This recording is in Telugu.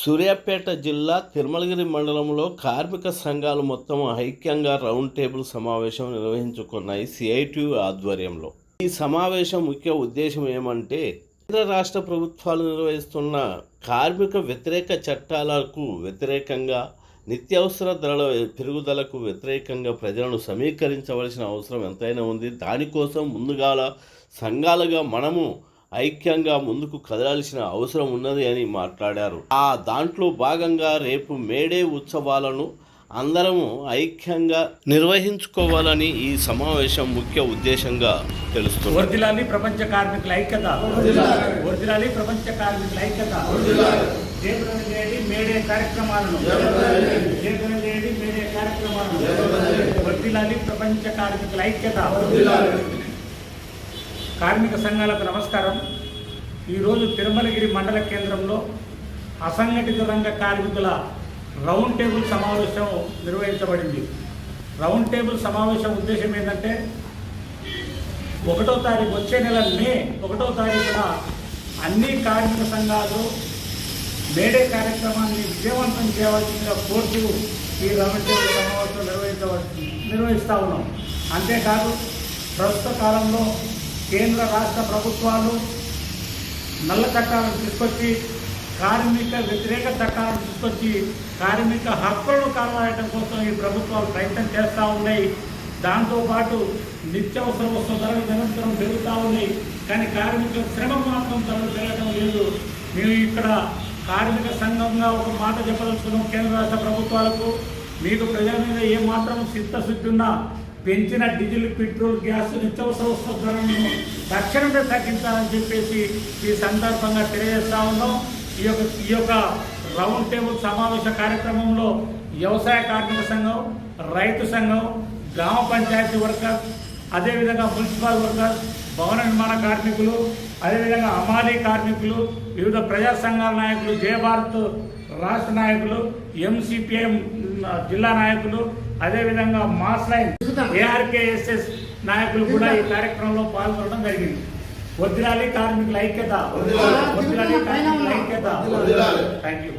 సూర్యాపేట జిల్లా తిరుమలగిరి మండలంలో కార్మిక సంఘాలు మొత్తం ఐక్యంగా రౌండ్ టేబుల్ సమావేశం నిర్వహించుకున్నాయి సిఐటియు ఆధ్వర్యంలో. ఈ సమావేశం ముఖ్య ఉద్దేశం ఏమంటే, కేంద్ర రాష్ట్ర ప్రభుత్వాలు నిర్వహిస్తున్న కార్మిక వ్యతిరేక చట్టాలకు వ్యతిరేకంగా, నిత్యావసర ధరల పెరుగుదలకు వ్యతిరేకంగా ప్రజలను సమీకరించవలసిన అవసరం ఎంతైనా ఉంది. దానికోసం ముందుగాల సంఘాలుగా మనము ఐక్యంగా ముందుకు కదలాల్సిన అవసరం ఉన్నది అని మాట్లాడారు. దాంట్లో భాగంగా రేపు మేడే ఉత్సవాలను అందరము ఐక్యంగా నిర్వహించుకోవాలని ఈ సమావేశం ముఖ్య ఉద్దేశంగా తెలుస్తుంది. వర్ధిల్లాలి ప్రపంచ కార్మికుల ఐక్యత, వర్ధిల్లాలి ప్రపంచ కార్మికుల ఐక్యత. మేడే కార్యక్రమాలను వర్ధిల్లాలి ప్రపంచ కార్మికుల ఐక్యత. కార్మిక సంఘాలకు నమస్కారం. ఈరోజు తిరుమలగిరి మండల కేంద్రంలో అసంఘటిత రంగ కార్మికుల రౌండ్ టేబుల్ సమావేశం నిర్వహించబడింది. రౌండ్ టేబుల్ సమావేశం ఉద్దేశం ఏంటంటే, 1వ తారీఖు వచ్చే నెల మే 1వ తారీఖున అన్ని కార్మిక సంఘాలు మేడే కార్యక్రమాన్ని విజయవంతం చేయవలసిందిగా కోర్టు ఈ రౌండ్ టేబుల్ సమావేశం నిర్వహిస్తూ ఉన్నాం. అంతేకాదు, ప్రస్తుత కాలంలో కేంద్ర రాష్ట్ర ప్రభుత్వాలు నల్ల చట్టాలను తీసుకొచ్చి, కార్మిక వ్యతిరేక చట్టాలను తీసుకొచ్చి కార్మిక హక్కులను కాపాడటం కోసం ఈ ప్రభుత్వాలు ప్రయత్నం చేస్తూ ఉన్నాయి. దాంతోపాటు నిత్యావసర వస్తువుల ధరలు నిరంతరం పెరుగుతూ ఉన్నాయి. కానీ కార్మిక శ్రమ మాత్రం ధరలు పెరగడం లేదు. మేము ఇక్కడ కార్మిక సంఘంగా ఒక మాట చెప్పదలుచుకున్నాం కేంద్ర రాష్ట్ర ప్రభుత్వాలకు. మీకు ప్రజల మీద ఏ మాత్రం చిత్తశుద్ధి ఉన్నా పెంచిన డీజిల్, పెట్రోల్, గ్యాస్, నిత్యావసర వస్తువుల ధరలను తక్షణమే తగ్గించాలని చెప్పేసి ఈ సందర్భంగా తెలియజేస్తా ఉన్నాం. ఈ యొక్క రౌండ్ టేబుల్ సమావేశ కార్యక్రమంలో వ్యవసాయ కార్మిక సంఘం, రైతు సంఘం, గ్రామ పంచాయతీ వర్కర్స్, అదేవిధంగా మున్సిపల్ వర్కర్స్, భవన నిర్మాణ కార్మికులు, అదేవిధంగా హమాలీ కార్మికులు, వివిధ ప్రజా సంఘాల నాయకులు, జయభారత్ రాష్ట్ర నాయకులు, ఎంసీపీఎం జిల్లా నాయకులు, అదేవిధంగా మాస్ లైన్ ఏఆర్కేఎస్ఎస్ నాయకులు కూడా ఈ కార్యక్రమంలో పాల్గొనడం జరిగింది. వర్ధిల్లాలి కార్మికుల ఐక్యత, వర్ధిల్లాలి కార్మికుల ఐక్యత. Thank you.